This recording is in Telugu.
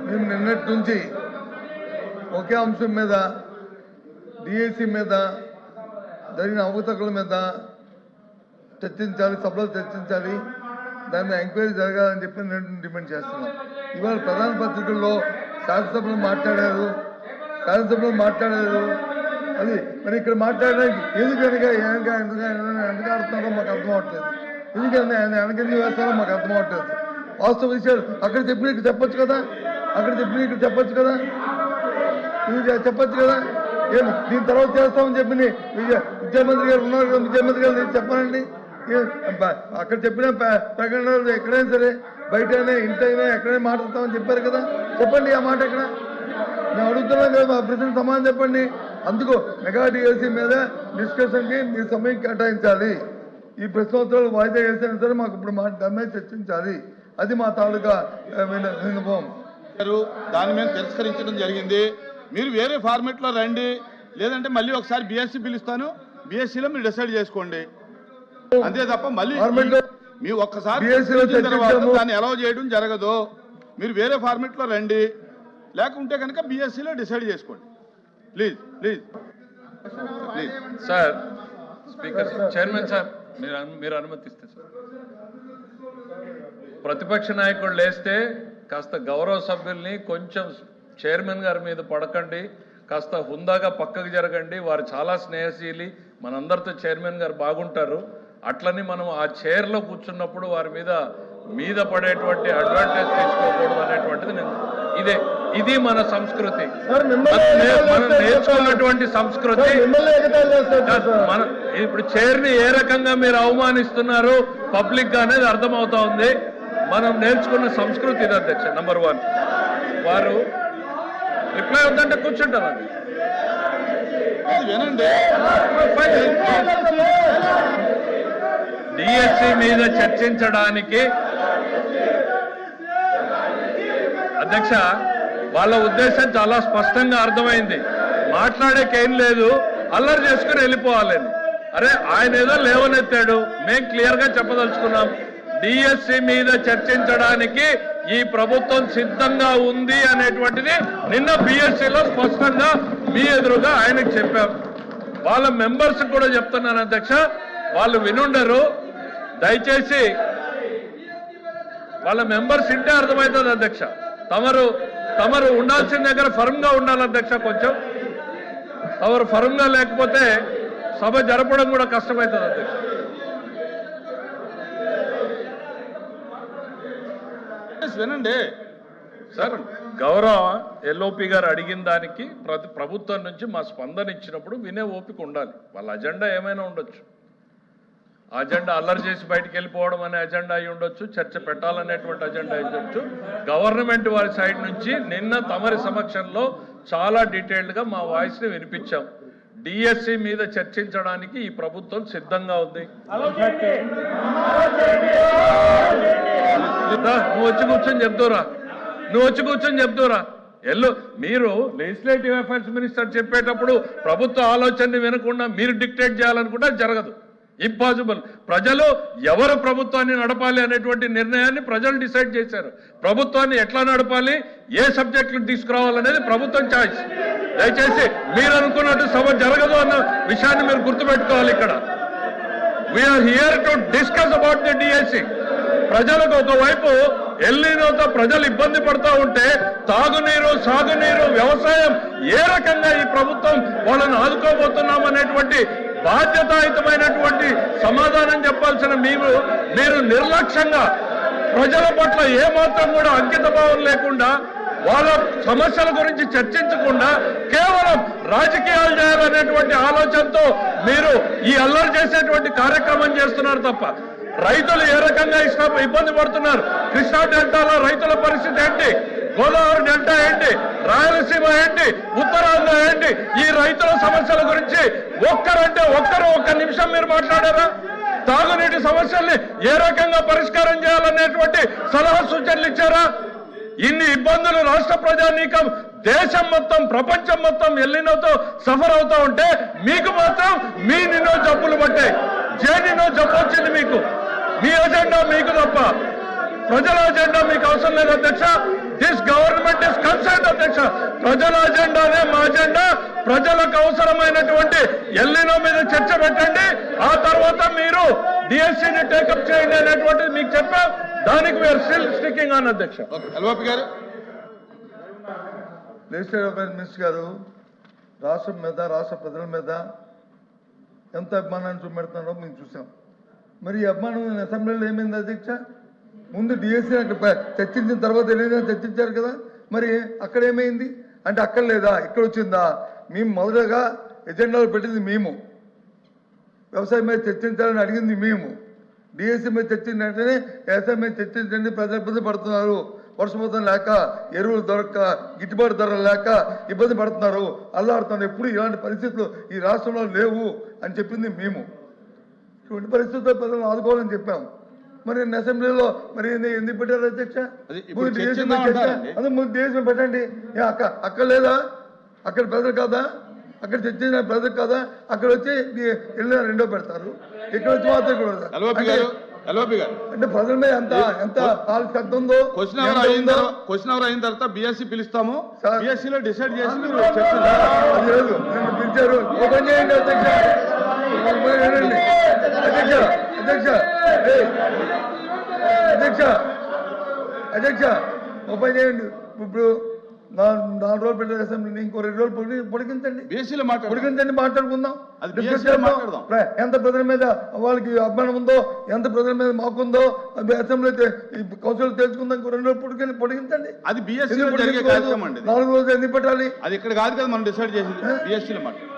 మేము నిన్నటి నుంచి ఒకే అంశం మీద డిఎస్సి మీద జరిగిన అవకతవకల మీద చర్చించాలి, సభలో చర్చించాలి, దాని మీద ఎంక్వైరీ జరగాలని చెప్పి నేను డిమాండ్ చేస్తున్నాం. ఇవాళ ప్రధాన పత్రికల్లో శాసనసభలో మాట్లాడారు అది మరి ఇక్కడ మాట్లాడడానికి ఎందుకు ఎందుకు ఆడుతున్నారో మాకు అర్థం అవట్లేదు, ఎందుకంటే వెనకెందుకు వేస్తారో మాకు అర్థం అవట్లేదు. వాస్తవ విషయాలు అక్కడ చెప్పిన ఇక్కడ చెప్పొచ్చు కదా, ఇది చెప్పొచ్చు కదా. దీని తర్వాత చేస్తామని చెప్పి విద్యామంత్రి గారు ఉన్నారు కదా, విద్యామంత్రి గారు చెప్పానండి. అక్కడ చెప్పిన ప్రకటనలు ఎక్కడైనా సరే బయటైనా ఇంటైనా ఎక్కడైనా మాట్లాడతామని చెప్పారు కదా, చెప్పండి ఆ మాట ఎక్కడ. మేము అడుగుతున్నాం కదా, మా ప్రజెంట్ సమాధానం చెప్పండి. అందుకు మెగా డిఎస్సి మీద డిస్కషన్కి మీరు సమయం కేటాయించాలి. ఈ ప్రశ్నోత్తరాలు వాయిదా వేసినా సరే మాకు ఇప్పుడు దాని మీద చర్చించాలి. అది మా తాలూకా విన్నపం. దాని మీద తిరస్కరించడం జరిగింది. మీరు వేరే ఫార్మెట్లో రండి, లేదంటే మళ్ళీ ఒకసారి బీఎస్సీ పిలుస్తాను, బీఎస్సీలో మీరు డిసైడ్ చేసుకోండి, అంతే తప్ప మళ్ళీ మీ ఒక్కసారి దాన్ని అలౌ చేయడం జరగదు. మీరు వేరే ఫార్మెట్లో రండి, లేకుంటే కనుక బీఎస్సీలో డిసైడ్ చేసుకోండి. Please please please sir. Speaker chairman sir, మీరు అనుమతిస్తే సార్. ప్రతిపక్ష నాయకుడు లేస్తే కాస్త గౌరవ సభ్యుల్ని కొంచెం చైర్మన్ గారి మీద పడకండి, కాస్త హుందాగా పక్కకు జరగండి. వారు చాలా స్నేహశీలి, మనందరితో చైర్మన్ గారు బాగుంటారు. అట్లని మనం ఆ చైర్లో కూర్చున్నప్పుడు వారి మీద పడేటువంటి అడ్వాంటేజ్ తీసుకోకూడదు అనేటువంటిది ఇది మన సంస్కృతి, మనం నేర్చుకున్నటువంటి సంస్కృతి. మన ఇప్పుడు చైర్ని ఏ రకంగా మీరు అవమానిస్తున్నారు పబ్లిక్ గా అనేది అర్థమవుతా ఉంది. మనం నేర్చుకున్న సంస్కృతి ఇది అధ్యక్ష. నంబర్ 1, వారు రిప్లై అవుతుంటే కూర్చుంటారు. వినండి, డిఎస్సి మీద చర్చించడానికి అధ్యక్ష వాళ్ళ ఉద్దేశం చాలా స్పష్టంగా అర్థమైంది. మాట్లాడేకేం లేదు, అల్లరి చేసుకుని వెళ్ళిపోవాలని. అరే ఆయన ఏదో లేవనెత్తాడు, మేము క్లియర్ గా చెప్పదలుచుకున్నాం. డిఎస్సి మీద చర్చించడానికి ఈ ప్రభుత్వం సిద్ధంగా ఉంది అనేటువంటిది నిన్న బిఎస్సిలో స్పష్టంగా మీ ఎదురుగా ఆయనకు చెప్పాం. వాళ్ళ మెంబర్స్ కూడా చెప్తున్నాను అధ్యక్ష, వాళ్ళు వినుండరు. దయచేసి వాళ్ళ మెంబర్స్ ఇంటే అర్థమవుతుంది అధ్యక్ష. తమరు ఉండాల్సిన దగ్గర ఫర్మ్ గా ఉండాలి అధ్యక్ష. కొంచెం తమరు ఫర్మ్ గా లేకపోతే సభ జరపడం కూడా కష్టమవుతుంది అధ్యక్ష. వినండి సార్, గౌరవ ఎల్ఓపి గారు అడిగిన దానికి ప్రభుత్వం నుంచి మా స్పందన ఇచ్చినప్పుడు వినే ఓపిక ఉండాలి. వాళ్ళ అజెండా ఏమైనా ఉండొచ్చు, అజెండా అల్లరి చేసి బయటికి వెళ్ళిపోవడం అనే అజెండా అయి ఉండొచ్చు, చర్చ పెట్టాలనేటువంటి అజెండా అయి ఉండొచ్చు. గవర్నమెంట్ వారి సైడ్ నుంచి నిన్న తమరి సమక్షంలో చాలా డీటెయిల్డ్గా మా వాయిస్ని వినిపించాం. డిఎస్సి మీద చర్చించడానికి ఈ ప్రభుత్వం సిద్ధంగా ఉంది. నువ్వు వచ్చి కూర్చొని చెప్తారా మీరు లెజిస్లేటివ్ అఫైర్స్ మినిస్టర్ చెప్పేటప్పుడు ప్రభుత్వ ఆలోచనని వినకుండా మీరు డిక్టేట్ చేయాలనుకుంటే జరగదు, ఇంపాసిబుల్. ప్రజలు ఎవరు ప్రభుత్వాన్ని నడపాలి అనేటువంటి నిర్ణయాన్ని ప్రజలు డిసైడ్ చేశారు. ప్రభుత్వాన్ని ఎట్లా నడపాలి, ఏ సబ్జెక్టులు తీసుకురావాలనేది ప్రభుత్వం చాయిస్. దయచేసి మీరు అనుకున్నట్టు సభ జరగదు అన్న విషయాన్ని మీరు గుర్తుపెట్టుకోవాలి. ఇక్కడ we are here to discuss about the DSC. ప్రజలకు ఒకవైపు ఎల్నినోతో ప్రజలు ఇబ్బంది పడుతూ ఉంటే తాగునీరు, సాగునీరు, వ్యవసాయం ఏ రకంగా ఈ ప్రభుత్వం వాళ్ళని ఆదుకోబోతున్నాం అనేటువంటి బాధ్యతాయుతమైనటువంటి సమాధానం చెప్పాల్సిన మీరు నిర్లక్ష్యంగా ప్రజల పట్ల ఏమాత్రం కూడా అంకిత భావం లేకుండా వాళ్ళ సమస్యల గురించి చర్చించకుండా కేవలం రాజకీయాలు చేయాలనేటువంటి ఆలోచనతో మీరు ఈ అల్లరి చేసేటువంటి కార్యక్రమం చేస్తున్నారు తప్ప రైతులు ఏ రకంగా ఇబ్బంది పడుతున్నారు, కృష్ణా డెల్టాలో రైతుల పరిస్థితి ఏంటి, గోదావరి డెల్టా ఏంటి, రాయలసీమ ఏంటి, ఉత్తరాంధ్ర ఏంటి, ఈ రైతుల సమస్యల గురించి ఒక్క నిమిషం మీరు మాట్లాడారా? తాగునీటి సమస్యల్ని ఏ రకంగా పరిష్కారం చేయాలనేటువంటి సలహా సూచనలు ఇచ్చారా? ఇన్ని ఇబ్బందులు రాష్ట్ర ప్రజానీకం, దేశం మొత్తం, ప్రపంచం మొత్తం ఎల్లినోతో సఫర్ అవుతా ఉంటే మీకు మాత్రం మీ నిన్నో జబ్బులు పట్టాయి. నిన్నో జబ్బు వచ్చింది మీకు. మీ అజెండా మీకు తప్ప ప్రజల అజెండా మీకు అవసరం లేదు అధ్యక్ష. దిస్ గవర్నమెంట్ ఇస్ అధ్యక్ష. ప్రజల అజెండానే మా అజెండా. ప్రజలకు అవసరమైనటువంటి ఎల్లినో మీద చర్చ పెట్టండి, ఆ తర్వాత మీరు డిఎస్సీని టేకప్ చేయండి అనేటువంటిది మీకు చెప్పాం. దానికి వీఆర్ స్టిల్ స్టికింగ్ ఆన్ అధ్యక్ష. ఓకే, ఎల్ఓపి గారు. లెజిస్లేటివ్ అఫైర్స్ మినిస్టర్ గారు రాష్ట్రం మీద, రాష్ట్ర ప్రజల మీద ఎంత అభిమానాన్ని చూపెడుతున్నారో మేము చూసాం. మరి ఈ అభిమానం అసెంబ్లీలో ఏమైంది అధ్యక్ష? ముందు డిఎస్సీ అక్కడ చర్చించిన తర్వాత ఏదైనా చర్చించారు కదా, మరి అక్కడ ఏమైంది అంటే అక్కడ లేదా ఇక్కడ వచ్చిందా? మేము మొదటగా ఎజెండాలో పెట్టింది మేము, వ్యవసాయం మీద చర్చించాలని అడిగింది మేము, డిఎస్సీ మీద చర్చించిన వెంటనే వ్యవసాయం మీద చర్చించండి, ప్రజలు ఇబ్బంది పడుతున్నారు, వర్షపాతం లేక, ఎరువులు దొరక్క, గిట్టుబాటు ధరలు లేక ఇబ్బంది పడుతున్నారు, అల్లాడుతున్నారు, ఎప్పుడు ఇలాంటి పరిస్థితులు ఈ రాష్ట్రంలో లేవు అని చెప్పింది మేము. ఇటువంటి పరిస్థితుల్లో ప్రజలను ఆదుకోవాలని చెప్పాం. మరి అసెంబ్లీలో మరి ఎందుకు పెట్టారు అధ్యక్ష? ముందు డిఎస్సీ పెట్టండి. అక్కడ లేదా? అక్కడ ప్రజలు కాదా? అక్కడ చర్చించిన ప్రజలు కాదా? అక్కడ వచ్చి వెళ్ళిన రెండో పెడతారు, ఇక్కడ వచ్చి మాత్రం ఇక్కడ పెడతారు. అంటే ప్రజల మీద ఎంత శక్తి ఉందో. క్వశ్చన్ అవర్ అయిన తర్వాత బిఎస్సీ పిలుస్తాము, బిఎస్సీ లో డిసైడ్ చేసి మీరు అది లేదు, నన్ను పిలిచారు. ఓపెన్ చేయండి అధ్యక్ష, అధ్యక్ష అధ్యక్ష అధ్యక్ష అధ్యక్ష ఓపెన్ చేయండి. ఇప్పుడు 4 రోజులు పెట్టారు అసెంబ్లీని, ఇంకో 2 రోజులు పొడిగించండి, బిఎస్సీలో పొడిగించండి, మాట్లాడుకుందాం. అది BSc లో మాట్లాడదాం. ఎంత ప్రజల మీద వాళ్ళకి అభిమానం ఉందో, ఎంత ప్రజల మీద మాకుందో అసెంబ్లీ కౌన్సిల్ తెలుసుకుందాం. ఇంకో 2 రోజులు పొడిగించండి. అది బిఎస్సీ లో జరిగే కార్యక్రమం అండి. 4 రోజులు ఎందుకు పెట్టాలి? అది ఇక్కడ కాదు కదా మనం డిసైడ్ చేసింది, బిఎస్సీలో మాట్లాడు.